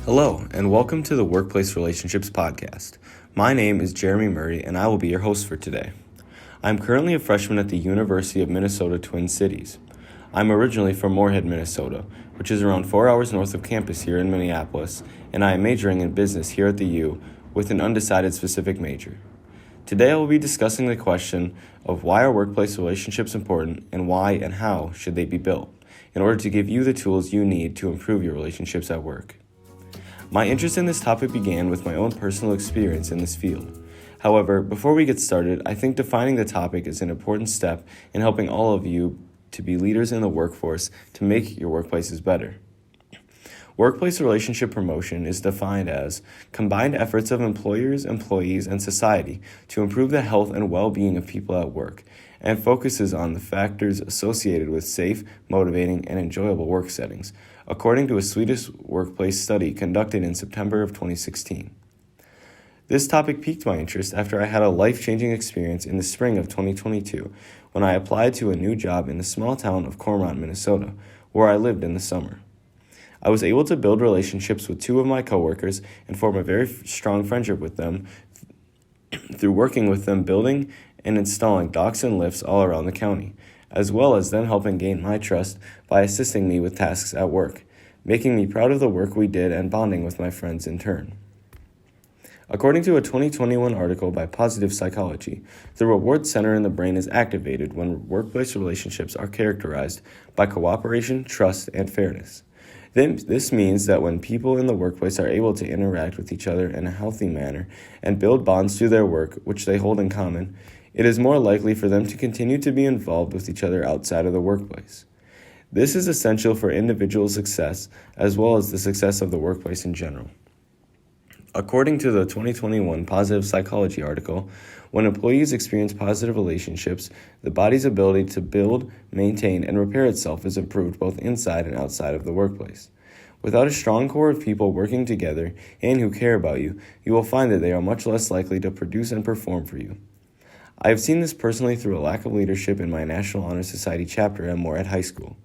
Hello, and welcome to the Workplace Relationships Podcast. My name is Jeremy Murray, and I will be your host for today. I'm currently a freshman at the University of Minnesota Twin Cities. I'm originally from Moorhead, Minnesota, which is around 4 hours north of campus here in Minneapolis, and I am majoring in business here at the U with an undecided specific major. Today I will be discussing the question of why are workplace relationships important and why and how should they be built in order to give you the tools you need to improve your relationships at work. My interest in this topic began with my own personal experience in this field. However, before we get started, I think defining the topic is an important step in helping all of you to be leaders in the workforce to make your workplaces better. Workplace relationship promotion is defined as combined efforts of employers, employees, and society to improve the health and well-being of people at work, and focuses on the factors associated with safe, motivating, and enjoyable work settings, according to a Swedish workplace study conducted in September of 2016. This topic piqued my interest after I had a life-changing experience in the spring of 2022 when I applied to a new job in the small town of Cormorant, Minnesota, where I lived in the summer. I was able to build relationships with two of my coworkers and form a very strong friendship with them through working with them building and installing docks and lifts all around the county, as well as them helping gain my trust by assisting me with tasks at work, making me proud of the work we did and bonding with my friends in turn. According to a 2021 article by Positive Psychology, the reward center in the brain is activated when workplace relationships are characterized by cooperation, trust, and fairness. This means that when people in the workplace are able to interact with each other in a healthy manner and build bonds through their work, which they hold in common, it is more likely for them to continue to be involved with each other outside of the workplace. This is essential for individual success as well as the success of the workplace in general. According to the 2021 Positive Psychology article, when employees experience positive relationships, the body's ability to build, maintain, and repair itself is improved both inside and outside of the workplace. Without a strong core of people working together and who care about you, you will find that they are much less likely to produce and perform for you. I have seen this personally through a lack of leadership in my National Honor Society chapter at Moorhead High School.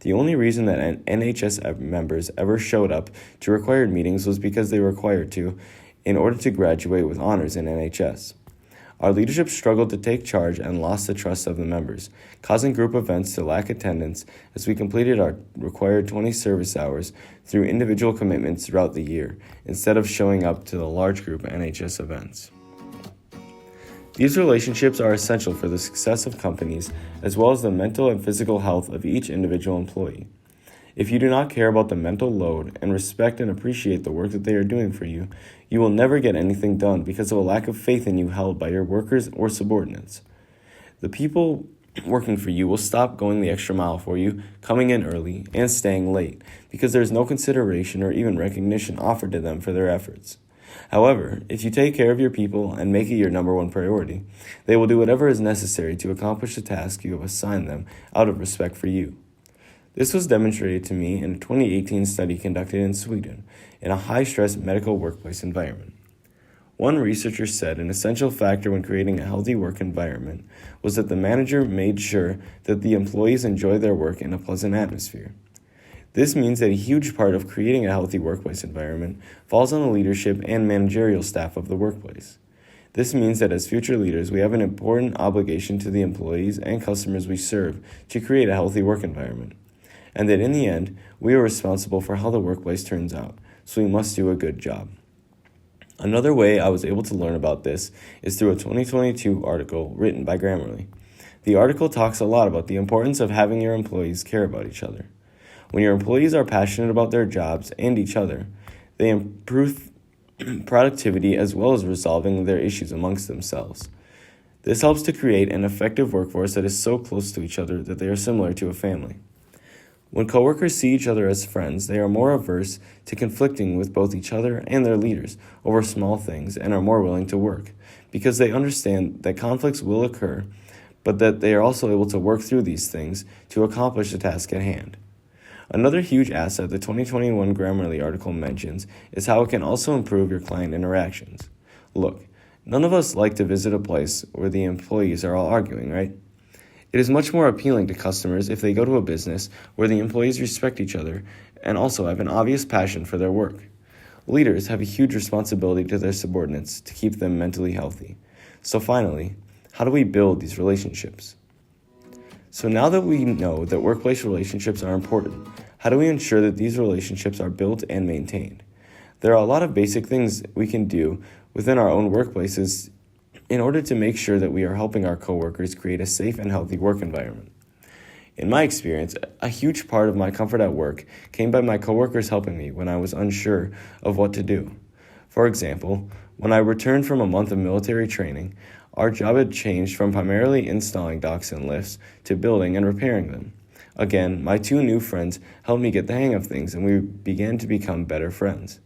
The only reason that NHS members ever showed up to required meetings was because they were required to in order to graduate with honors in NHS. Our leadership struggled to take charge and lost the trust of the members, causing group events to lack attendance as we completed our required 20 service hours through individual commitments throughout the year, instead of showing up to the large group NHS events. These relationships are essential for the success of companies as well as the mental and physical health of each individual employee. If you do not care about the mental load and respect and appreciate the work that they are doing for you, you will never get anything done because of a lack of faith in you held by your workers or subordinates. The people working for you will stop going the extra mile for you, coming in early, and staying late because there is no consideration or even recognition offered to them for their efforts. However, if you take care of your people and make it your number one priority, they will do whatever is necessary to accomplish the task you have assigned them out of respect for you. This was demonstrated to me in a 2018 study conducted in Sweden in a high-stress medical workplace environment. One researcher said an essential factor when creating a healthy work environment was that the manager made sure that the employees enjoy their work in a pleasant atmosphere. This means that a huge part of creating a healthy workplace environment falls on the leadership and managerial staff of the workplace. This means that as future leaders, we have an important obligation to the employees and customers we serve to create a healthy work environment, and that in the end, we are responsible for how the workplace turns out, so we must do a good job. Another way I was able to learn about this is through a 2022 article written by Grammarly. The article talks a lot about the importance of having your employees care about each other. When your employees are passionate about their jobs and each other, they improve productivity as well as resolving their issues amongst themselves. This helps to create an effective workforce that is so close to each other that they are similar to a family. When coworkers see each other as friends, they are more averse to conflicting with both each other and their leaders over small things and are more willing to work because they understand that conflicts will occur, but that they are also able to work through these things to accomplish the task at hand. Another huge asset the 2021 Grammarly article mentions is how it can also improve your client interactions. Look, none of us like to visit a place where the employees are all arguing, right? It is much more appealing to customers if they go to a business where the employees respect each other and also have an obvious passion for their work. Leaders have a huge responsibility to their subordinates to keep them mentally healthy. So finally, how do we build these relationships? So now that we know that workplace relationships are important, how do we ensure that these relationships are built and maintained? There are a lot of basic things we can do within our own workplaces in order to make sure that we are helping our coworkers create a safe and healthy work environment. In my experience, a huge part of my comfort at work came by my coworkers helping me when I was unsure of what to do. For example, when I returned from a month of military training, our job had changed from primarily installing docks and lifts to building and repairing them. Again, my two new friends helped me get the hang of things, and we began to become better friends.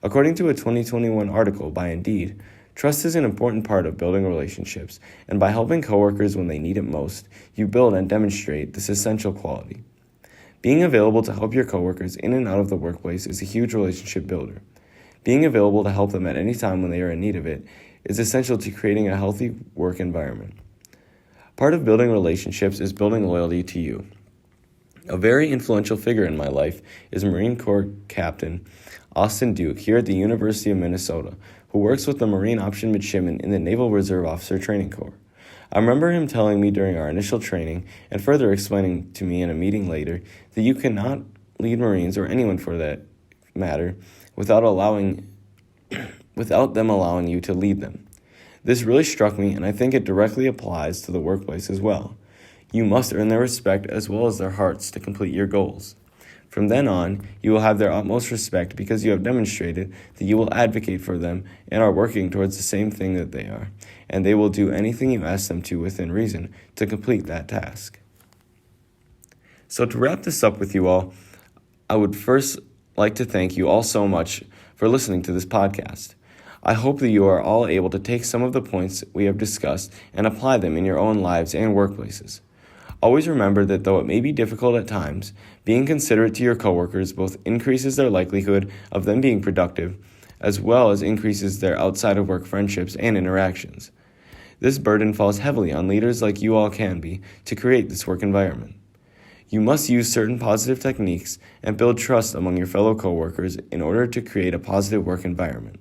According to a 2021 article by Indeed, trust is an important part of building relationships, and by helping coworkers when they need it most, you build and demonstrate this essential quality. Being available to help your coworkers in and out of the workplace is a huge relationship builder. Being available to help them at any time when they are in need of it is essential to creating a healthy work environment. Part of building relationships is building loyalty to you. A very influential figure in my life is Marine Corps Captain Austin Duke here at the University of Minnesota, who works with the Marine Option Midshipman in the Naval Reserve Officer Training Corps. I remember him telling me during our initial training, and further explaining to me in a meeting later, that you cannot lead Marines, or anyone for that matter, without them allowing you to lead them. This really struck me, and I think it directly applies to the workplace as well. You must earn their respect as well as their hearts to complete your goals. From then on, you will have their utmost respect because you have demonstrated that you will advocate for them and are working towards the same thing that they are, and they will do anything you ask them to within reason to complete that task. So to wrap this up with you all, I would first like to thank you all so much for listening to this podcast. I hope that you are all able to take some of the points we have discussed and apply them in your own lives and workplaces. Always remember that though it may be difficult at times, being considerate to your coworkers both increases their likelihood of them being productive, as well as increases their outside of work friendships and interactions. This burden falls heavily on leaders like you all can be to create this work environment. You must use certain positive techniques and build trust among your fellow coworkers in order to create a positive work environment.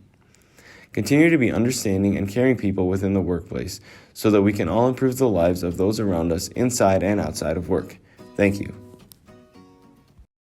Continue to be understanding and caring people within the workplace so that we can all improve the lives of those around us inside and outside of work. Thank you.